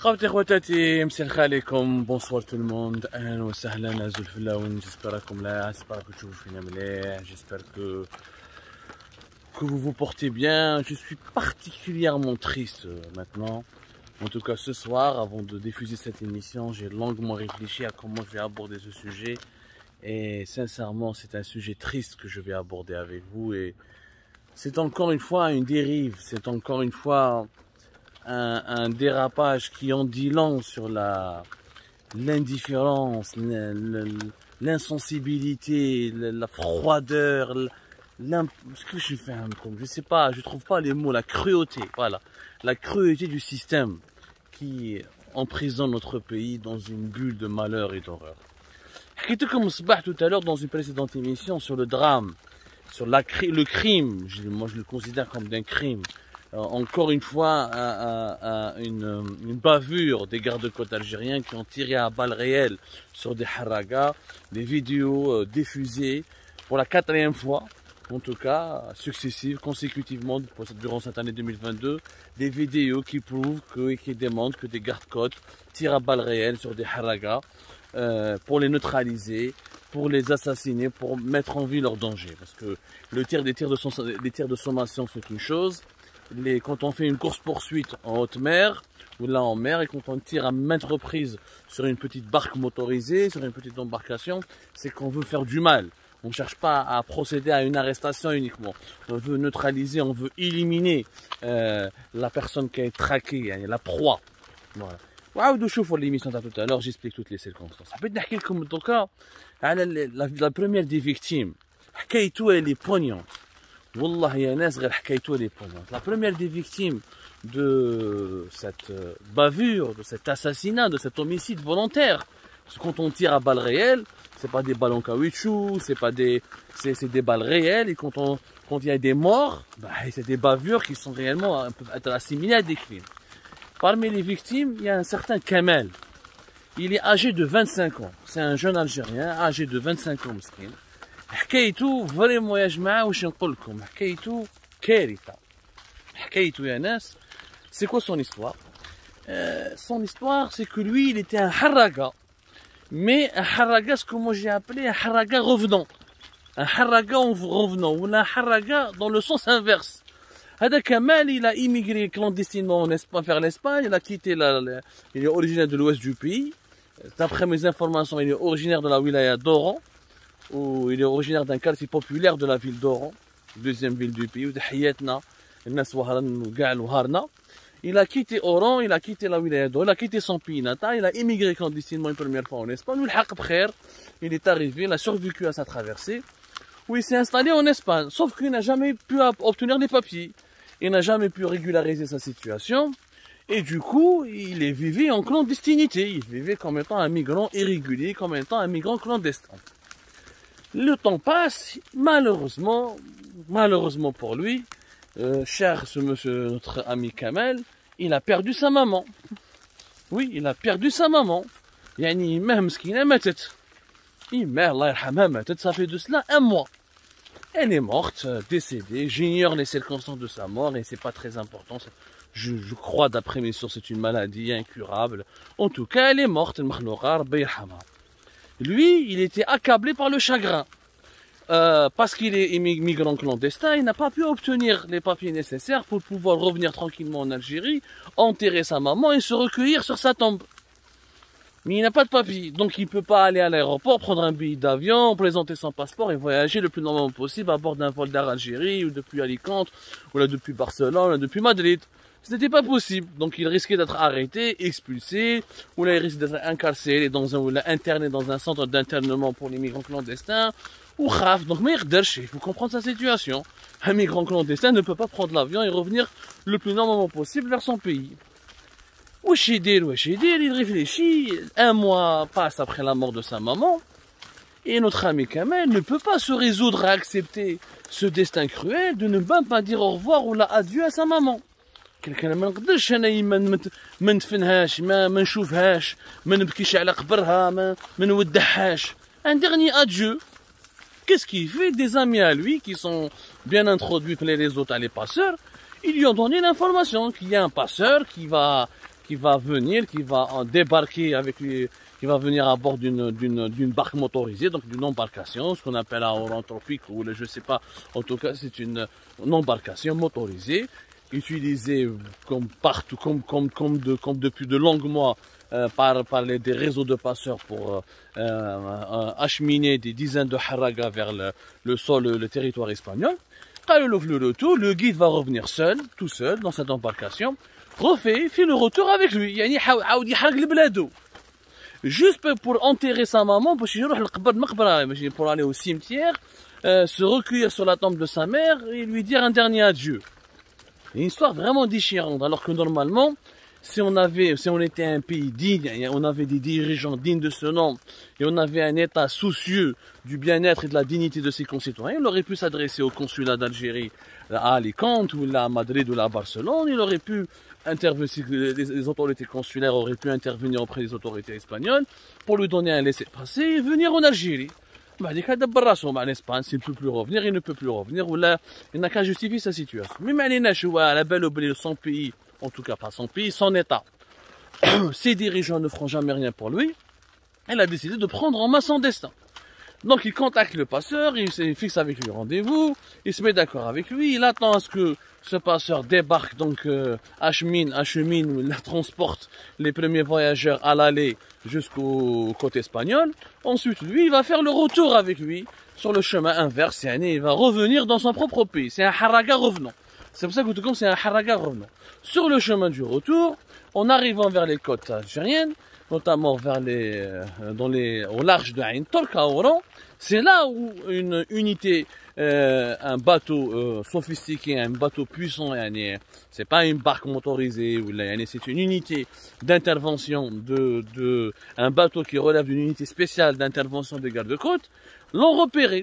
خواتي خواتاتي مساء الخير عليكم بونسوار تو الموند اهلا وسهلا ازول في اللون جيسبر راكم ملاح جيسبر راكم تشوفوا فينا مليح جيسبر que vous vous portez bien. Je suis particulièrement triste maintenant. En tout cas ce soir, avant de diffuser cette émission, j'ai longuement réfléchi à comment je vais aborder ce sujet. Et sincèrement, c'est un sujet triste que je vais aborder avec vous. Et c'est encore une fois une dérive, c'est encore une fois un dérapage qui en dit long sur l'indifférence, l'insensibilité, la froideur, ce que je fais, je sais pas, je trouve pas les mots, la cruauté, voilà, la cruauté du système qui emprisonne notre pays dans une bulle de malheur et d'horreur. J'étais comme tout à l'heure dans une précédente émission sur le drame, sur le crime, moi je le considère comme d'un crime. Encore une fois, une bavure des gardes-côtes algériens qui ont tiré à balles réelles sur des haragas, des vidéos diffusées pour la 4e fois, en tout cas successives, consécutivement durant cette année 2022, des vidéos qui prouvent qui démontrent que des gardes-côtes tirent à balles réelles sur des haragas pour les neutraliser, pour les assassiner, pour mettre en vie leur danger. Parce que les tirs de sommation c'est une chose. Quand on fait une course-poursuite en haute mer, ou là en mer, et quand on tire à maintes reprises sur une petite barque motorisée, sur une petite embarcation, c'est qu'on veut faire du mal. On ne cherche pas à procéder à une arrestation uniquement. On veut neutraliser, on veut éliminer la personne qui est traquée, la proie. Voilà. وعاودوا شوفوا l'émission de tout à l'heure, j'explique toutes les circonstances. حبيت نحكي لكم دوكا على la première des victimes. حكايته elle est poignante. Wallah ya nas غير حكايته elle est poignante. La première des victimes de cette bavure, de cet assassinat, de cet homicide volontaire. Parce que quand on tire à balles réelles, c'est pas des balles en caoutchouc, c'est des balles réelles, et quand il y a des morts, c'est des bavures qui sont réellement, peuvent être assimilées à des crimes. Parmi les victimes, il y a un certain Kamel. Il est âgé de 25 ans. C'est un jeune Algérien âgé de 25 ans, مسكين. حكايته فريمون يا جماعة واش نقول لكم حكايته كارثة. حكايته يا ناس. C'est quoi son histoire? Son histoire, c'est que lui, il était un haraga. Mais un haraga, ce que moi j'ai appelé un haraga revenant. Un haraga en revenant, ou un haraga dans le sens inverse. Hada Kamal, il a immigré clandestinement vers l'Espagne, il a quitté il est originaire de l'ouest du pays. D'après mes informations, il est originaire de la wilaya d'Oran, ou il est originaire d'un quartier populaire de la ville d'Oran, deuxième ville du pays, il a quitté Oran, il a quitté la wilaya d'Oran, il a quitté son pays natal, il a immigré clandestinement une première fois en Espagne, il est arrivé, il a survécu à sa traversée, où il s'est installé en Espagne, sauf qu'il n'a jamais pu obtenir des papiers. Il n'a jamais pu régulariser sa situation, et du coup, il vivait en clandestinité. Il vivait comme étant un migrant irrégulier, comme étant un migrant clandestin. Le temps passe, malheureusement pour lui, cher notre ami Kamel, il a perdu sa maman. Oui, il a perdu sa maman. Yani, même ce qu'il a matet. Il meurt, Allah yarhamha, matet, ça fait de cela 1 mois. Elle est morte, décédée. J'ignore les circonstances de sa mort et c'est pas très important. Je crois, d'après mes sources, c'est une maladie incurable. En tout cas, elle est morte. Lui, il était accablé par le chagrin. Parce qu'il est immigrant clandestin, il n'a pas pu obtenir les papiers nécessaires pour pouvoir revenir tranquillement en Algérie, enterrer sa maman et se recueillir sur sa tombe. Mais il n'a pas de papier, donc il ne peut pas aller à l'aéroport, prendre un billet d'avion, présenter son passeport et voyager le plus normalement possible à bord d'un vol d'Air Algérie, ou depuis Alicante, ou là depuis Barcelone, ou là depuis Madrid. Ce n'était pas possible, donc il risquait d'être arrêté, expulsé, ou là il risque d'être incarcéré ou là interné dans un centre d'internement pour les migrants clandestins, ou khaf. Donc mais il faut comprendre sa situation. Un migrant clandestin ne peut pas prendre l'avion et revenir le plus normalement possible vers son pays. Wesh يدير, il réfléchit, 1 mois passe après la mort de sa maman, et notre ami Kamel ne peut pas se résoudre à accepter ce destin cruel de ne même pas dire au revoir ou la adieu à sa maman. Quelqu'un ما نقدرش انا ما ندفنهاش ما نشوفهاش ما نبكيش على قبرها ما نودعهاش. Un dernier adieu. Qu'est-ce qu'il fait? Des amis à lui qui sont bien introduits par les réseaux à les passeurs, ils lui ont donné l'information qu'il y a un passeur qui va qui va venir, qui va en débarquer avec lui, qui va venir à bord d'une barque motorisée, donc d'une embarcation, ce qu'on appelle un oran tropique, ou je sais pas, en tout cas c'est une embarcation motorisée, utilisée comme partout, comme depuis de longues mois par des réseaux de passeurs pour acheminer des dizaines de haragas vers le territoire espagnol. Quand il ouvre le retour, le guide va revenir seul, tout seul, dans cette embarcation, fait le retour avec lui. يعني عاود يحرق لبلادو. Juste pour enterrer sa maman, pour aller au cimetière, se recueillir sur la tombe de sa mère et lui dire un dernier adieu. Une histoire vraiment déchirante, alors que normalement, si on était un pays digne, on avait des dirigeants dignes de ce nom, et on avait un État soucieux du bien-être et de la dignité de ses concitoyens, il aurait pu s'adresser au consulat d'Algérie à Alicante, ou là à Madrid, ou là à Barcelone, il aurait pu intervenir, les autorités consulaires auraient pu intervenir auprès des autorités espagnoles pour lui donner un laissez-passer et venir en Algérie. En Espagne, s'il ne peut plus revenir, il ne peut plus revenir, ou là, il n'a qu'à justifier sa situation. Mais à la belle oubliée, son pays, en tout cas pas son pays, son État. Ses dirigeants ne feront jamais rien pour lui. Elle a décidé de prendre en main son destin. Donc il contacte le passeur, il fixe avec lui rendez-vous, il se met d'accord avec lui, il attend à ce que ce passeur débarque, donc achemine ou la transporte les premiers voyageurs à l'aller jusqu'au côté espagnol. Ensuite, lui, il va faire le retour avec lui sur le chemin inverse, il va revenir dans son propre pays. C'est un haraga revenant. C'est pour ça que tout comme c'est un haraga revenant. Sur le chemin du retour, en arrivant vers les côtes algériennes, notamment vers au large de Ain Tork à Oran, c'est là où une unité, un bateau sophistiqué, un bateau puissant, c'est pas une barque motorisée, c'est une unité d'intervention un bateau qui relève d'une unité spéciale d'intervention des gardes-côtes, l'ont repéré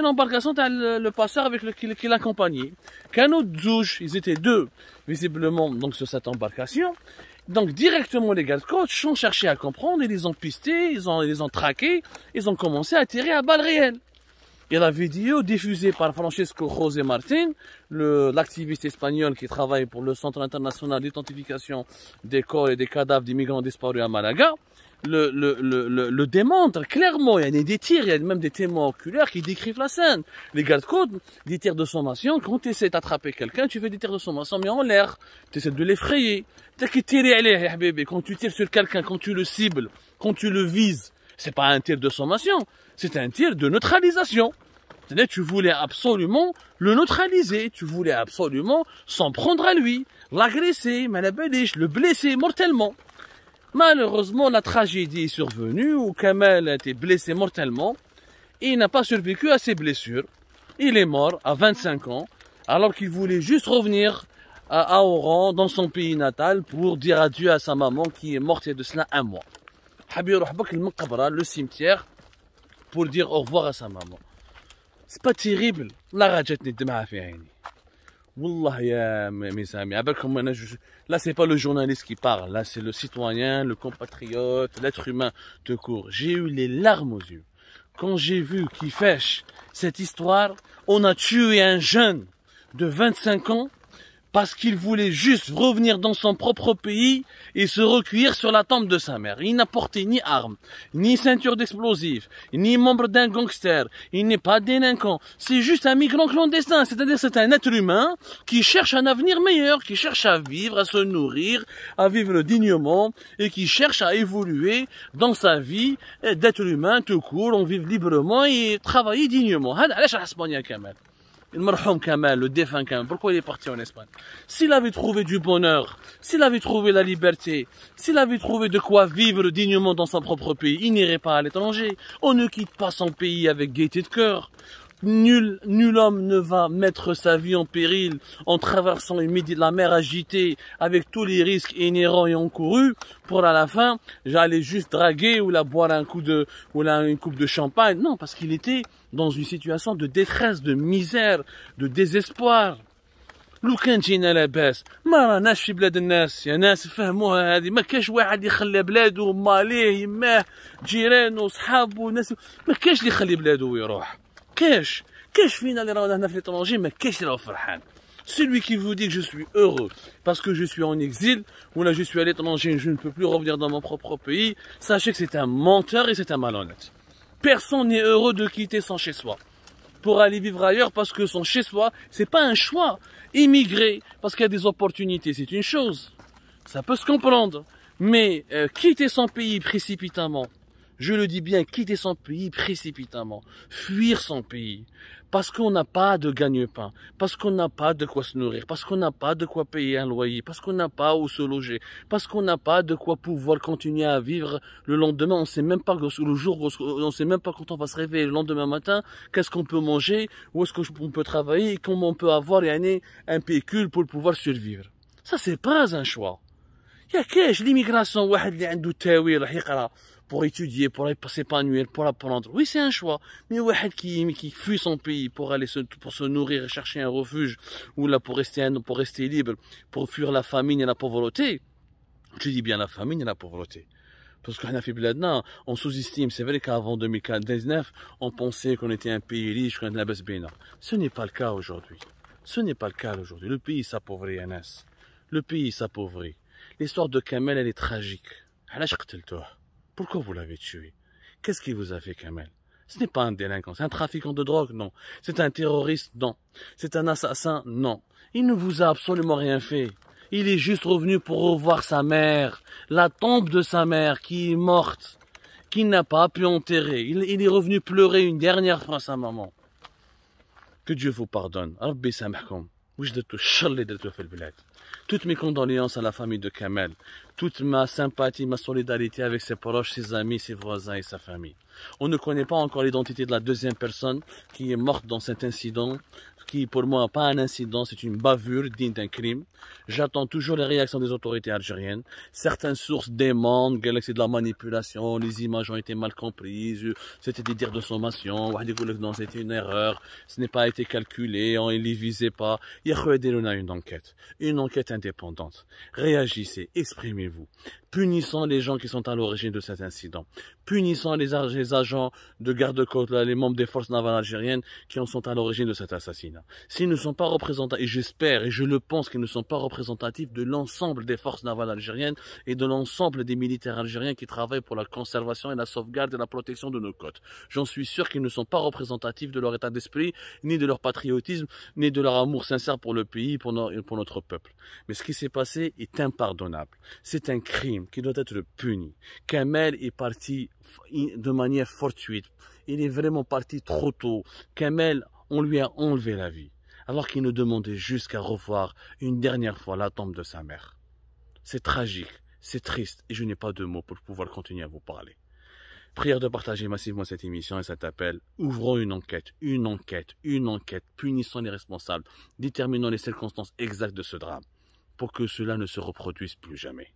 l'embarcation le passeur avec qui l'accompagnait. Kano Dzouj, ils étaient deux, visiblement, donc sur cette embarcation. Donc directement les gardes-côtes ont cherché à comprendre, ils les ont pistés, ils les ont traqués, ils ont commencé à tirer à balles réelles. Et la vidéo diffusée par Francesco José Martin, l'activiste espagnol qui travaille pour le Centre international d'identification des corps et des cadavres d'immigrants disparus à Malaga, le démontre clairement. Il y a des tirs, il y a même des témoins oculaires qui décrivent la scène. Les gardes-côtes, des tirs de sommation, quand tu essaies d'attraper quelqu'un, tu fais des tirs de sommation mais en l'air, tu essaies de l'effrayer. Quand tu tires sur quelqu'un, quand tu le cibles, quand tu le vises, c'est pas un tir de sommation, c'est un tir de neutralisation. C'est-à-dire tu voulais absolument le neutraliser, tu voulais absolument s'en prendre à lui, l'agresser, le blesser mortellement. Malheureusement, la tragédie est survenue où Kamel a été blessé mortellement et il n'a pas survécu à ses blessures. Il est mort à 25 ans alors qu'il voulait juste revenir à Oran, dans son pays natal, pour dire adieu à sa maman qui est morte il y a de cela un mois. Le cimetière, pour dire au revoir à sa maman. C'est pas terrible. La Wallah ya mes amis, là c'est pas le journaliste qui parle, là c'est le citoyen, le compatriote, l'être humain tout court. J'ai eu les larmes aux yeux quand j'ai vu Kifesh, cette histoire. On a tué un jeune de 25 ans parce qu'il voulait juste revenir dans son propre pays et se recueillir sur la tombe de sa mère. Il n'a porté ni arme, ni ceinture d'explosifs, ni membre d'un gangster. Il n'est pas délinquant. C'est juste un migrant clandestin. C'est-à-dire c'est un être humain qui cherche un avenir meilleur, qui cherche à vivre, à se nourrir, à vivre dignement et qui cherche à évoluer dans sa vie d'être humain tout court, on vit librement et travailler dignement. Le marhoum Kamel, le défunt Kamel, pourquoi il est parti en Espagne? S'il avait trouvé du bonheur, s'il avait trouvé la liberté, s'il avait trouvé de quoi vivre dignement dans son propre pays, il n'irait pas à l'étranger. On ne quitte pas son pays avec gaieté de cœur. Nul homme ne va mettre sa vie en péril en traversant la mer agitée avec tous les risques inhérents et encourus pour à la fin, j'allais juste draguer ou la boire une coupe de champagne. Non, parce qu'il était dans une situation de détresse, de misère, de désespoir. لو كان جينا لاباس ما راناش في بلاد الناس يا ناس فهموها هذه. ما كاش واحد يخلي بلاده ماليه يماه جيرانه صحابه ناس. ما كاش اللي يخلي بلاده ويروح. كاش فينا اللي رانا هنا في ليترونجي ما كاش اللي راه فرحان. Celui qui vous dit que je suis heureux parce que je suis en exil, ou là je suis à l'étranger et je ne peux plus revenir dans mon propre pays, sachez que c'est un menteur et c'est un malhonnête. Personne n'est heureux de quitter son chez-soi pour aller vivre ailleurs parce que son chez-soi, c'est pas un choix. Immigrer parce qu'il y a des opportunités, c'est une chose. Ça peut se comprendre. Mais quitter son pays précipitamment, je le dis bien, quitter son pays précipitamment, fuir son pays, parce qu'on n'a pas de gagne-pain, parce qu'on n'a pas de quoi se nourrir, parce qu'on n'a pas de quoi payer un loyer, parce qu'on n'a pas où se loger, parce qu'on n'a pas de quoi pouvoir continuer à vivre le lendemain. On sait même pas le jour, on sait même pas quand on va se réveiller le lendemain matin, qu'est-ce qu'on peut manger, où est-ce qu'on peut travailler, et comment on peut avoir un pécule pour pouvoir survivre. Ça, c'est pas un choix. Il y a qu'est-ce l'immigration, واحد اللي عنده تاوي راح يقرا pour étudier, pour s'épanouir, pour apprendre. Oui, c'est un choix. Mais واحد qui fuit son pays pour aller pour se nourrir et chercher un refuge, ou là pour rester libre, pour fuir la famine et la pauvreté. Je dis bien la famine et la pauvreté. Parce qu'on a fait Bladna, on sous-estime. C'est vrai qu'avant 2019, on pensait qu'on était un pays riche, qu'on a de la baisse bénin. Ce n'est pas le cas aujourd'hui. Ce n'est pas le cas aujourd'hui. Le pays s'appauvrit, Anas. Le pays s'appauvrit. L'histoire de Kamel, elle est tragique. Pourquoi vous l'avez tué? Qu'est-ce qui vous a fait, Kamel? Ce n'est pas un délinquant, c'est un trafiquant de drogue, non. C'est un terroriste, non. C'est un assassin, non. Il ne vous a absolument rien fait. Il est juste revenu pour revoir sa mère, la tombe de sa mère qui est morte, qu'il n'a pas pu enterrer. Il est revenu pleurer une dernière fois sa maman. Que Dieu vous pardonne. Rabbi samahkoum. Toutes mes condoléances à la famille de Kamel, toute ma sympathie, ma solidarité avec ses proches, ses amis, ses voisins et sa famille. On ne connaît pas encore l'identité de la deuxième personne qui est morte dans cet incident, qui pour moi pas un incident, c'est une bavure digne d'un crime. J'attends toujours les réactions des autorités algériennes. Certaines sources démentent que c'est de la manipulation, les images ont été mal comprises, c'était des dires de sommation, non, c'était une erreur, ce n'est pas été calculé, on ne les visait pas. Il y a une enquête indépendante. Réagissez, exprimez-vous. Punissons les gens qui sont à l'origine de cet incident. Punissons les agents de garde-côte, les membres des forces navales algériennes qui en sont à l'origine de cet assassinat. S'ils ne sont pas représentatifs, et j'espère et je le pense qu'ils ne sont pas représentatifs de l'ensemble des forces navales algériennes et de l'ensemble des militaires algériens qui travaillent pour la conservation et la sauvegarde et la protection de nos côtes. J'en suis sûr qu'ils ne sont pas représentatifs de leur état d'esprit, ni de leur patriotisme, ni de leur amour sincère pour le pays et pour notre peuple. Mais ce qui s'est passé est impardonnable. C'est un crime qui doit être puni. Kamel est parti de manière fortuite. Il est vraiment parti trop tôt. Kamel, on lui a enlevé la vie, alors qu'il ne demandait juste qu'à revoir une dernière fois la tombe de sa mère. C'est tragique, c'est triste, et je n'ai pas de mots pour pouvoir continuer à vous parler. Prière de partager massivement cette émission et cet appel. Ouvrons une enquête, punissons les responsables, déterminons les circonstances exactes de ce drame, pour que cela ne se reproduise plus jamais.